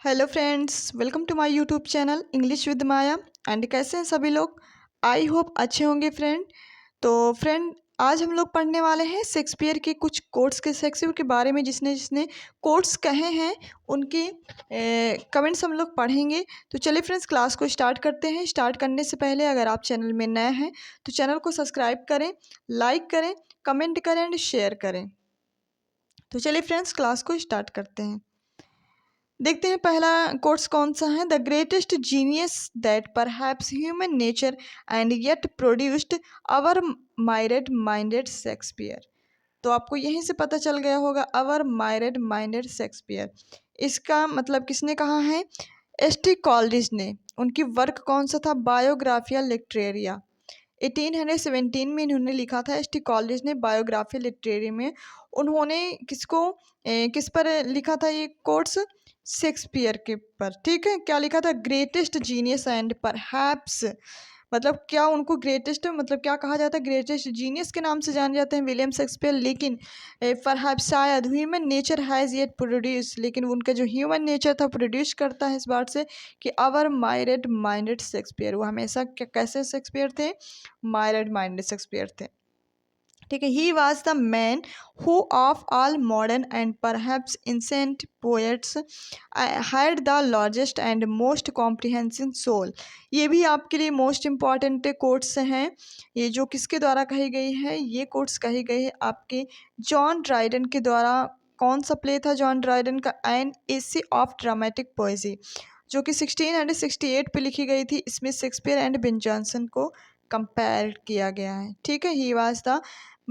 Hello friends, welcome to my YouTube channel English with Maya. And कैसे हैं सभी लोग? आई होप अच्छे होंगे फ्रेंड। तो फ्रेंड, आज हम लोग पढ़ने वाले हैं शेक्सपियर के कुछ कोट्स के शेक्सपियर के बारे में। जिसने जिसने कोट्स कहे हैं उनके कमेंट्स हम लोग पढ़ेंगे। तो चलिए फ्रेंड्स, क्लास को स्टार्ट करते हैं। स्टार्ट करने से पहले अगर आप चैनल में नए हैं तो चैनल को सब्सक्राइब करें, लाइक करें, कमेंट करें एंड शेयर करें। तो चलिए फ्रेंड्स, क्लास को स्टार्ट करते हैं। देखते हैं पहला कोट्स कौन सा है। The greatest genius that perhaps human nature and yet produced our myriad minded Shakespeare. तो आपको यहीं से पता चल गया होगा, अवर मायरेड माइंडेड शेक्सपियर। इसका मतलब किसने कहा है? एस.टी. कॉलरिज ने। उनकी वर्क कौन सा था? Biographia Literaria. 1817 में इन्होंने लिखा था। एस.टी. कॉलरिज ने बायोग्राफिया लिटरेरी में उन्होंने किसको किस पर लिखा था ये कोट्स? शेक्सपियर के पर। ठीक है, क्या लिखा था? ग्रेटेस्ट जीनियस एंड परहैप्स, मतलब क्या उनको ग्रेटेस्ट, मतलब क्या कहा जाता है? ग्रेटेस्ट जीनियस के नाम से जाने जाते हैं विलियम शेक्सपियर। लेकिन परहैप्स शायद human nature has yet produce, लेकिन उनका जो ह्यूमन नेचर था प्रोड्यूस करता है इस बात से कि आवर मायरेड माइंडेड शेक्सपियर। वो हमेशा कैसे शेक्सपियर थे? मायरेड माइंडेड शेक्सपियर थे। ठीक है। He was the man who of all modern and perhaps ancient poets had the largest and most comprehensive soul. ये भी आपके लिए मोस्ट इम्पॉर्टेंट कोट्स हैं। ये जो किसके द्वारा कही गई है? ये कोट्स कही गई है आपके जॉन ड्राइडन के द्वारा। कौन सा प्ले था जॉन ड्राइडन का? एन एसे ऑफ ड्रामेटिक पोएजी, जो कि 1668 पे लिखी गई थी। इसमें शेक्सपियर एंड बेन जॉनसन को कंपेयर किया गया है। ठीक है। He was the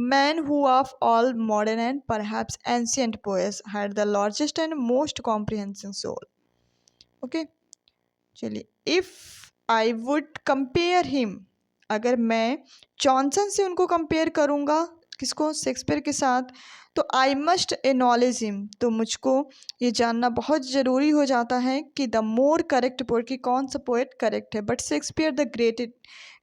man who of all modern and perhaps ancient poets had the largest and most comprehensive soul. Okay, चलिए। if I would compare him, अगर मैं जॉनसन से उनको कंपेयर करूँगा, किसको? शेक्सपियर के साथ, तो आई मस्ट एक्नॉलेज हिम, तो मुझको ये जानना बहुत ज़रूरी हो जाता है कि द मोर करेक्ट पोएट, कि कौन सा पोएट करेक्ट है। बट शेक्सपियर द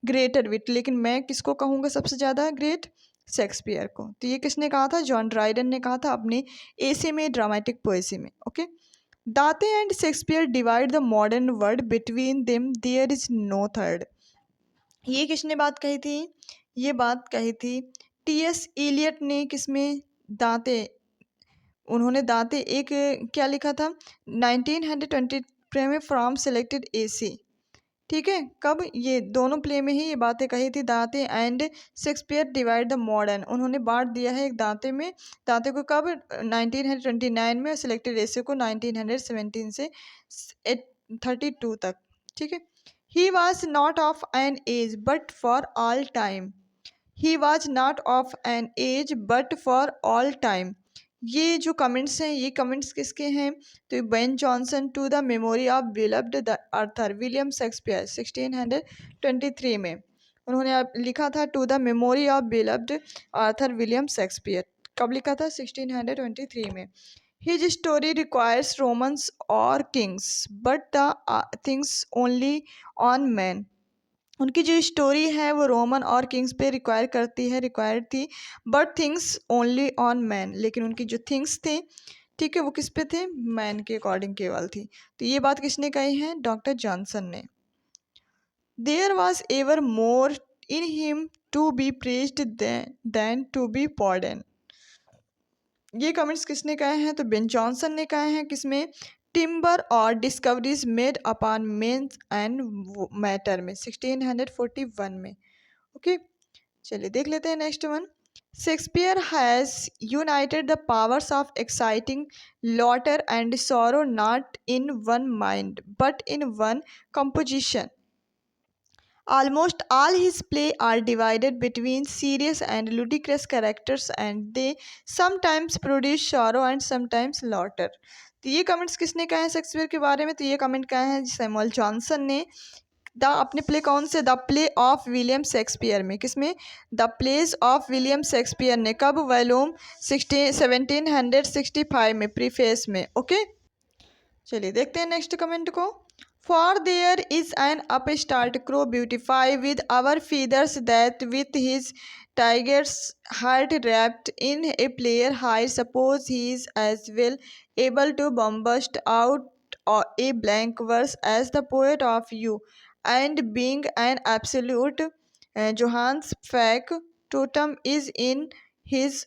ग्रेटर विट, लेकिन मैं किसको कहूँगा सबसे ज़्यादा ग्रेट? शेक्सपियर को। तो ये किसने कहा था? जॉन ड्राइडन ने कहा था अपने एसे में, ड्रामेटिक पोएसी में। ओके। दाते and Shakespeare divide the modern world between them there is no third. ये किसने बात कही थी? ये बात कही थी टी.एस. इलियट ने। किसमें? दाते। उन्होंने दाते एक क्या लिखा था? 1920 में फ्रॉम सेलेक्टेड एसी। ठीक है। कब? ये दोनों प्ले में ही ये बातें कही थी। दाते and Shakespeare divide the modern, उन्होंने बांट दिया है एक दाते में। दाते को कब? 1929 में। सिलेक्टेड एसे को 1917 से 32 तक। ठीक है। He was not of an age but for all time. He was not of an age but for all time. ये जो कमेंट्स हैं, ये कमेंट्स किसके हैं? तो Ben Jonson to the memory of beloved the author William Shakespeare 1623 में उन्होंने लिखा था to the memory of beloved author William Shakespeare. कब लिखा था? 1623 में। हिज स्टोरी रिक्वायर्स रोमन्स और kings but the things only on man. उनकी जो स्टोरी है वो रोमन और किंग्स पे रिक्वायर्ड थी, but things only on man, लेकिन उनकी जो थिंग्स थे, ठीक है, वो किस पे थे? मैन के अकॉर्डिंग केवल थी। तो ये बात किसने कही है? डॉक्टर जॉनसन ने। There was ever more in him to be praised than to be pardoned. ये कमेंट्स किसने कहे हैं? तो बेन जॉनसन ने कहे हैं। किसमें? टिम्बर और discoveries made upon men's and matter में 1641 में। ओके, चलिए देख लेते हैं next one. Shakespeare has united the powers of exciting laughter and sorrow not in one mind but in one composition. Almost all his play are divided between serious and ludicrous characters and they sometimes produce sorrow and sometimes laughter. तो ये comments किसने कहे हैं Shakespeare के बारे में? तो ये कमेंट कहे हैं सैमुअल जॉनसन ने। द अपने प्ले कौन से? The play of William Shakespeare में। किसमें? The plays of William Shakespeare ने। कब? वॉल्यूम 1765 में, प्रीफेस में। ओके, चलिए देखते हैं नेक्स्ट कमेंट को। For there is an upstart crow beautify with our feathers that with his tiger's heart wrapped in a player high suppose he is as well able to bombast out a blank verse as the poet of you, and being an absolute Johannes factotum is in his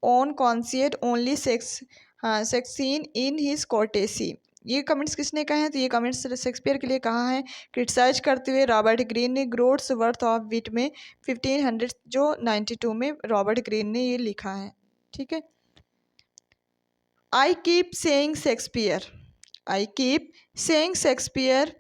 own conceit only succeed in his courtesy। ये comments किसने कहे हैं? तो ये comments Shakespeare के लिए कहा है क्रिटिसाइज करते हुए रॉबर्ट ग्रीन ने ग्रोथ्स वर्थ ऑफ विट में 1500 जो 92 में रॉबर्ट ग्रीन ने ये लिखा है। ठीक है। I keep saying Shakespeare, I keep saying Shakespeare,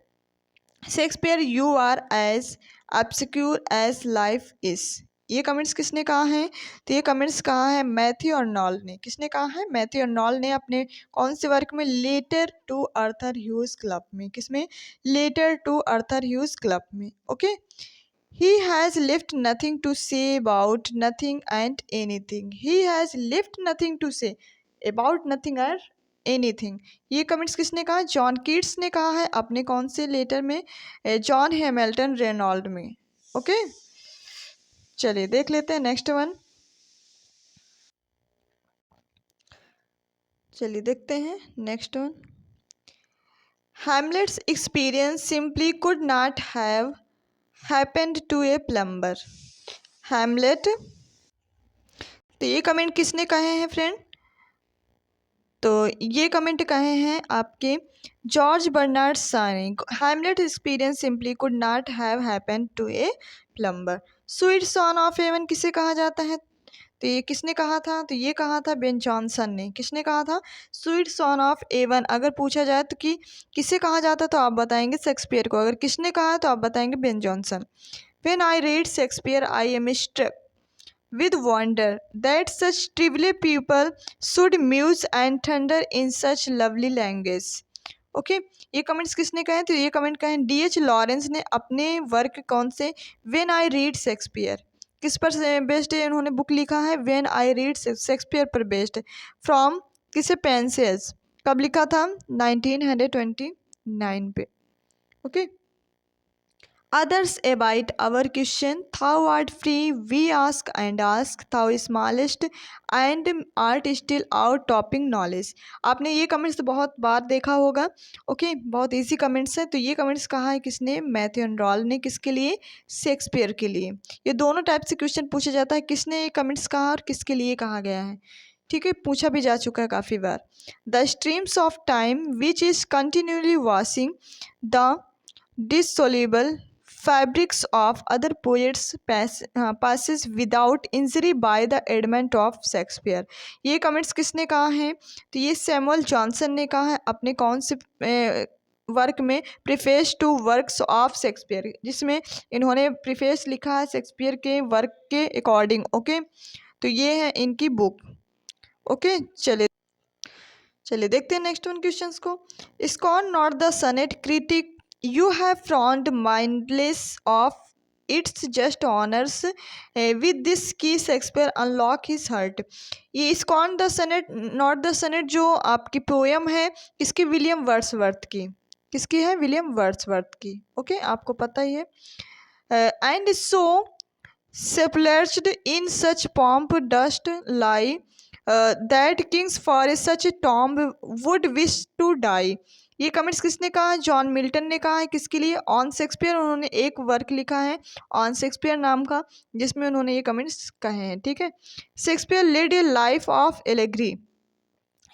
Shakespeare you are as obscure as life is. ये कमेंट्स किसने कहा है? तो ये कमेंट्स कहा है मैथ्यू अर्नोल्ड ने। किसने कहा है? मैथ्यू अर्नोल्ड ने अपने कौन से वर्क में? Letter to Arthur Hughes club में। किसमें? Letter to Arthur Hughes club में। Okay. He has left nothing to say about nothing and anything. He has left nothing to say about nothing or anything. ये comments किसने कहा? John Keats ने कहा है अपने कौन से लेटर में? जॉन हैमिल्टन रेनॉल्ड में। ओके, चलिए देख लेते हैं नेक्स्ट वन। चलिए देखते हैं next one. Hamlet's experience simply could not have happened to a plumber. Hamlet, तो ये कमेंट किसने कहे हैं फ्रेंड? तो ये कमेंट कहे हैं आपके जॉर्ज बर्नार्ड शॉ ने। Hamlet experience simply could not have happened to a plumber. Sweet swan of heaven किसे कहा जाता है? तो ये किसने कहा था? तो ये कहा था बेन जॉनसन ने। किसने कहा था? Sweet swan of Avon. अगर पूछा जाए तो कि किसे कहा जाता तो आप बताएंगे शेक्सपियर को। अगर किसने कहा है तो आप बताएंगे Ben Jonson. When I read Shakespeare I am struck with wonder that such trivial people should muse and thunder in such lovely language. Okay, ये कमेंट्स किसने कहे? तो ये कमेंट कहे D.H. लॉरेंस ने अपने वर्क कौन से? When I read Shakespeare. किस पर बेस्ड है? उन्होंने बुक लिखा है व्हेन आई रीड शेक्सपियर पर बेस्ड। फ्रॉम किसे? पेंसेस। कब लिखा था? 1929 पे। Okay. Others abide our question, thou art free, we ask and ask, thou smallest and art still our topping knowledge। आपने ये कमेंट्स तो बहुत बार देखा होगा। ओके, बहुत इजी कमेंट्स हैं। तो ये कमेंट्स कहा है किसने? मैथ्यू अर्नोल्ड ने। किसके लिए? शेक्सपियर के लिए। ये दोनों टाइप से क्वेश्चन पूछा जाता है, किसने ये कमेंट्स कहा और किसके लिए कहा गया है। ठीक है, पूछा भी जा चुका है काफ़ी बार। The streams of time which is continually washing the dissoluble fabrics of other poets passes without injury by the advent of Shakespeare। ये कमेंट्स किसने कहा है? तो ये सैमुअल जॉनसन ने कहा है अपने कौन से वर्क में? Preface to works of Shakespeare, जिसमें इन्होंने प्रीफेस लिखा है शेक्सपियर के वर्क के अकॉर्डिंग। ओके, तो ये है इनकी बुक। ओके, चलिए देखते हैं नेक्स्ट वन क्वेश्चंस को। Scorn not the sonnet critic you have frowned mindless of its just honors, with this key Shakespeare unlock his heart। ये स्कॉन द सनेट नॉट द सनेट जो आपकी पोएम है किसकी? विलियम वर्ड्सवर्थ की। किसकी है? विलियम वर्ड्सवर्थ की। ओके, आपको पता ही है। And so sepulchred in such pomp dust lie, that kings for such a tomb would wish to die। ये कमेंट्स किसने कहा? जॉन मिल्टन ने कहा है। किसके लिए? On Shakespeare. उन्होंने एक वर्क लिखा है ऑन शेक्सपियर नाम का, जिसमें उन्होंने ये कमेंट्स कहे हैं। ठीक है। Shakespeare led a life of allegory,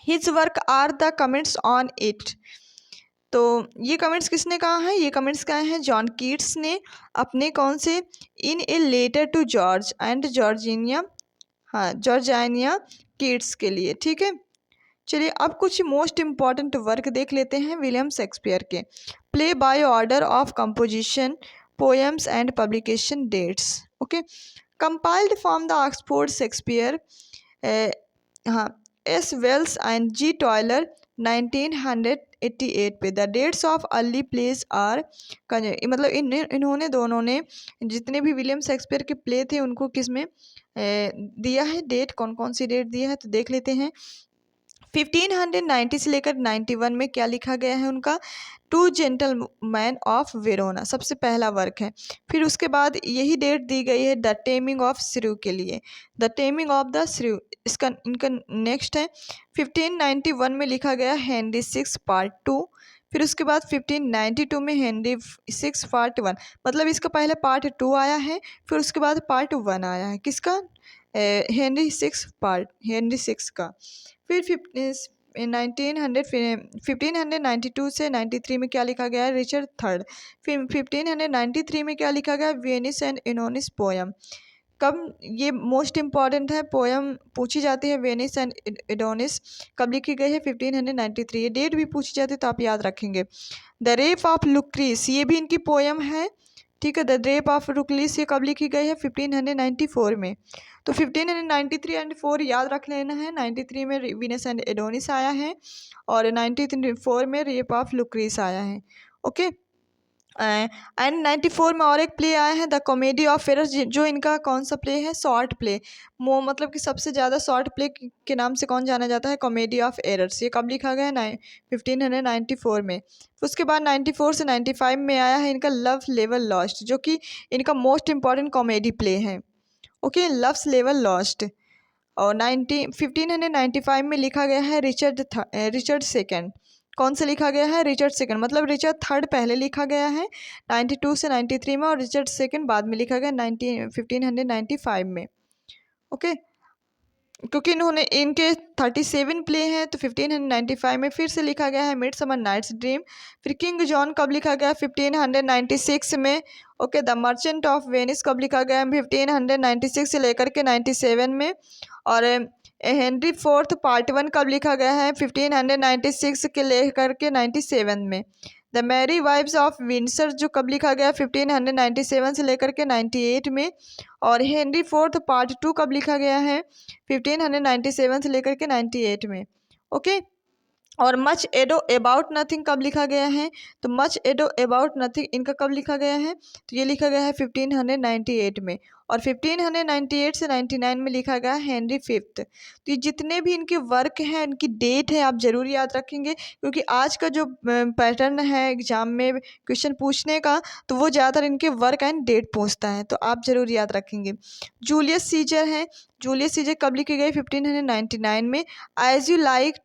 his work are the comments on it. तो ये कमेंट्स किसने कहा है? ये कमेंट्स कहे हैं जॉन कीट्स ने अपने कौन से? In a letter to George and Georgiana, हाँ जॉर्जानिया कीट्स के लिए। ठीक है, चलिए अब कुछ मोस्ट इम्पॉर्टेंट वर्क देख लेते हैं विलियम शेक्सपियर के। Play by order of composition, poems and publication dates. Okay, compiled from the Oxford Shakespeare, हाँ S Wells and G Taylor 1988 पे। The dates of early plays are, मतलब इन्होंने दोनों ने जितने भी विलियम शेक्सपियर के प्ले थे उनको किस में दिया है डेट? कौन कौन सी डेट दिया है? तो देख लेते हैं। 1590 से लेकर 91 में क्या लिखा गया है उनका? टू जेंटलमैन ऑफ वेरोना सबसे पहला वर्क है। फिर उसके बाद यही डेट दी गई है द टेमिंग ऑफ श्रू के लिए, द टेमिंग ऑफ द श्रू। इसका इनका नेक्स्ट है 1591 में लिखा गया हेनरी 6 पार्ट 2। फिर उसके बाद 1592 में हेनरी सिक्स पार्ट वन, मतलब इसका पहले पार्ट टू आया है, फिर उसके बाद पार्ट वन आया है किसका, हेनरी सिक्स का। फिर 1592 से 93 में क्या लिखा गया है, रिचर्ड थर्ड। फिर 1593 में क्या लिखा गया, वेनिस एंड इनोनिस पोयम। कब, ये मोस्ट इम्पॉर्टेंट है, पोयम पूछी जाती है वेनिस एंड एडोनिस कब लिखी गई है, 1593। ये डेट भी पूछी जाती है तो आप याद रखेंगे। द रेप ऑफ लुक्रीस, ये भी इनकी पोयम है, ठीक है। द रेप ऑफ लुक्रीस ये कब लिखी गई है, 1594 में। तो 1593 एंड 4 याद रख लेना है। 93 में वीनस एंड एडोनिस आया है और 94 में रेप ऑफ लुक्रीस आया है, ओके। एंड 94 में और एक प्ले आया है द कॉमेडी ऑफ एरर्स, जो इनका कौन सा प्ले है, शॉर्ट प्ले। मतलब कि सबसे ज़्यादा शॉर्ट प्ले के नाम से कौन जाना जाता है, कॉमेडी ऑफ एरर्स। ये कब लिखा गया है, 1594 में। उसके बाद 94 से 95 में आया है इनका लव लेवल लॉस्ट, जो कि इनका मोस्ट इम्पॉर्टेंट कॉमेडी प्ले है, ओके, लव्स लेवल लॉस्ट। और 1595 में लिखा गया है रिचर्ड सेकंड। कौन सा लिखा गया है, रिचर्ड सेकंड, मतलब रिचर्ड थर्ड पहले लिखा गया है 92 से 93 में, और रिचर्ड सेकंड बाद में लिखा गया 1595 में, ओके। क्योंकि इन्होंने इनके 37 प्ले हैं तो 1595 में फिर से लिखा गया है मिडसमर नाइट्स ड्रीम। फिर किंग जॉन कब लिखा गया, 1596 में, okay. The merchant of Venice कब लिखा गया, 1596 से लेकर के 97 में। और हेनरी फोर्थ पार्ट वन कब लिखा गया है, 1596 के लेकर के 97 में। The Merry Wives of Windsor जो कब लिखा गया, 1597 से लेकर के 98 में। और हेनरी फोर्थ पार्ट टू कब लिखा गया है, 1597 से लेकर के 98 में, ओके। और मच एडो अबाउट नथिंग कब लिखा गया है, तो मच एडो अबाउट नथिंग इनका कब लिखा गया है, तो ये लिखा गया है 1598 में। और 1598 से 99 में लिखा गया है हेनरी फिफ्थ। तो ये जितने भी इनके वर्क हैं, इनकी डेट है आप ज़रूर याद रखेंगे, क्योंकि आज का जो पैटर्न है एग्जाम में क्वेश्चन पूछने का, तो वो ज़्यादातर इनके वर्क एंड डेट पूछता है, तो आप ज़रूर याद रखेंगे। जूलियस सीजर है, जूलियस सीजर कब लिखी गई, 1599 में। एज यू लाइक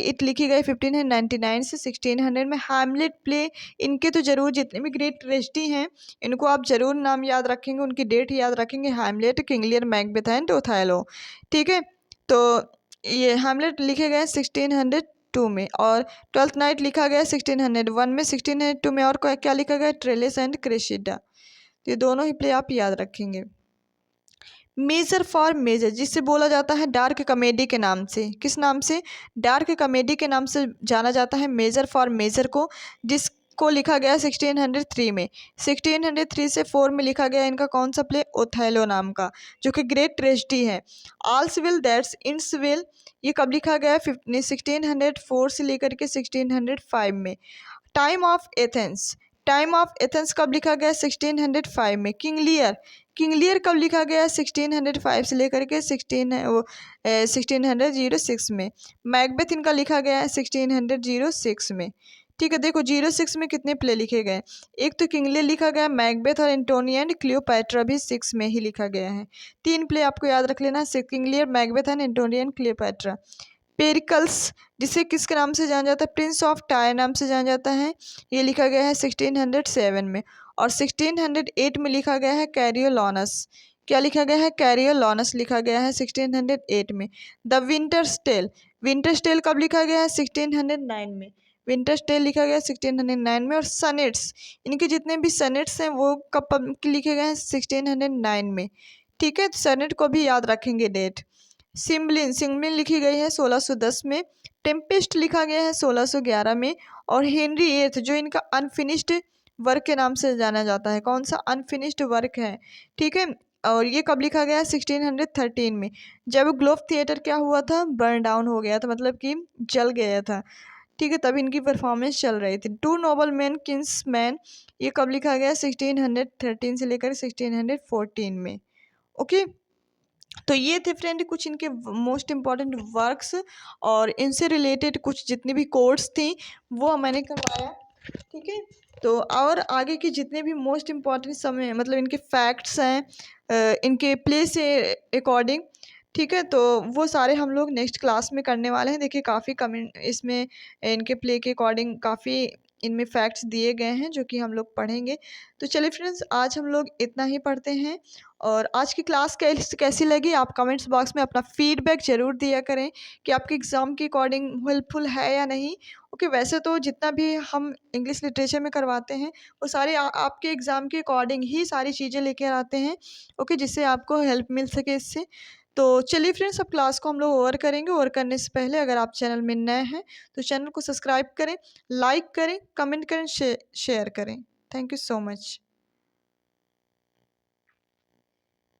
इट लिखी गई 1599 से 1600 में। हैमलेट प्ले, इनके तो ज़रूर जितने भी ग्रेट ट्रेजेडी हैं इनको आप ज़रूर नाम याद रखेंगे, उनकी डेट याद रखेंगे। Hamlet, king Lear, Macbeth and Othello, ठीक है। तो ये हैमलेट लिखे गए 1602 में, और ट्वेल्थ नाइट लिखा गया 1601 में। 1602 में और क्या लिखा गया, ट्रेलिस एंड क्रेसिडा। तो ये दोनों ही प्ले आप याद रखेंगे। मेजर फॉर मेजर, जिससे बोला जाता है डार्क कॉमेडी के नाम से, किस नाम से, डार्क कॉमेडी के नाम से जाना जाता है मेजर फॉर मेजर को, जिसको लिखा गया 1603 में। 1603 से 4 में लिखा गया इनका कौन सा प्ले, ओथेलो नाम का, जो कि ग्रेट ट्रेजेडी है। आल्स विल दैट्स इंड्स विल, ये कब लिखा गया है, 1604 से लेकर के 1605 में। Time of Athens, time of Athens कब लिखा गया, 1605 में। किंग लियर, किंग लियर कब लिखा गया, 1605 से लेकर के 1606 में। मैकबेथ इनका लिखा गया है 1606 में, ठीक है। देखो 06 में कितने प्ले लिखे गए, एक तो किंग लियर लिखा गया, मैकबेथ और एंटोनी एंड क्लियोपैट्रा भी 6 में ही लिखा गया है। 3 प्ले आपको याद रख लेना, King Lear, Macbeth and Antony and Cleopatra. Pericles, जिसे किसके नाम से जाना जाता है, प्रिंस ऑफ टायर नाम से जाना जाता है, ये लिखा गया है 1607 में। और 1608 में लिखा गया है कैरियोलॉनस, क्या लिखा गया है, कैरियोलॉनस लिखा गया है 1608 में। The Winter's Tale, Winter's Tale कब लिखा गया है, 1609 में। विंटर्स टेल लिखा गया है 1609 में। और सनेट्स, इनके जितने भी सनेट्स हैं वो कब लिखे गए हैं, 1609 में, ठीक है। तो सनेट को भी याद रखेंगे डेट। सिम्बलिन, सिम्बलिन लिखी गई है 1610 में। टेम्पेस्ट लिखा गया है 1611 में। और हेनरी एथ जो इनका अनफिनिश्ड वर्क के नाम से जाना जाता है, कौन सा, अनफिनिश्ड वर्क है, ठीक है। और ये कब लिखा गया है, 1613 में, जब ग्लोब थिएटर क्या हुआ था, बर्न डाउन हो गया था, मतलब कि जल गया था, ठीक है, तब इनकी परफॉर्मेंस चल रही थी। Two noble man kinsmen, ये कब लिखा गया, 1613 से लेकर 1614 में, ओके। तो ये थे फ्रेंड कुछ इनके मोस्ट इम्पॉर्टेंट वर्क्स, और इनसे रिलेटेड कुछ जितनी भी कोट्स थी वो मैंने करवाया, ठीक है। तो और आगे के जितने भी मोस्ट इम्पॉर्टेंट समय मतलब इनके फैक्ट्स हैं इनके प्ले से अकॉर्डिंग, ठीक है, तो वो सारे हम लोग नेक्स्ट क्लास में करने वाले हैं। देखिए काफ़ी कमेंट इसमें इनके प्ले के अकॉर्डिंग काफ़ी इनमें फैक्ट्स दिए गए हैं जो कि हम लोग पढ़ेंगे। तो चलिए फ्रेंड्स, आज हम लोग इतना ही पढ़ते हैं और आज की क्लास कैसी लगी आप कमेंट्स बॉक्स में अपना फीडबैक ज़रूर दिया करें कि आपके एग्ज़ाम के अकॉर्डिंग हेल्पफुल है या नहीं। ओके, वैसे तो जितना भी हम इंग्लिश लिटरेचर में करवाते हैं वो सारे आपके एग्ज़ाम के अकॉर्डिंग ही सारी चीज़ें लेकर आते हैं। ओके, जिससे आपको हेल्प मिल सके इससे। तो चलिए फ्रेंड्स, अब क्लास को हम लोग ओवर करेंगे। ओवर करने से पहले अगर आप चैनल में नए हैं तो चैनल को सब्सक्राइब करें, लाइक करें, कमेंट करें, शेयर करें। Thank you so much.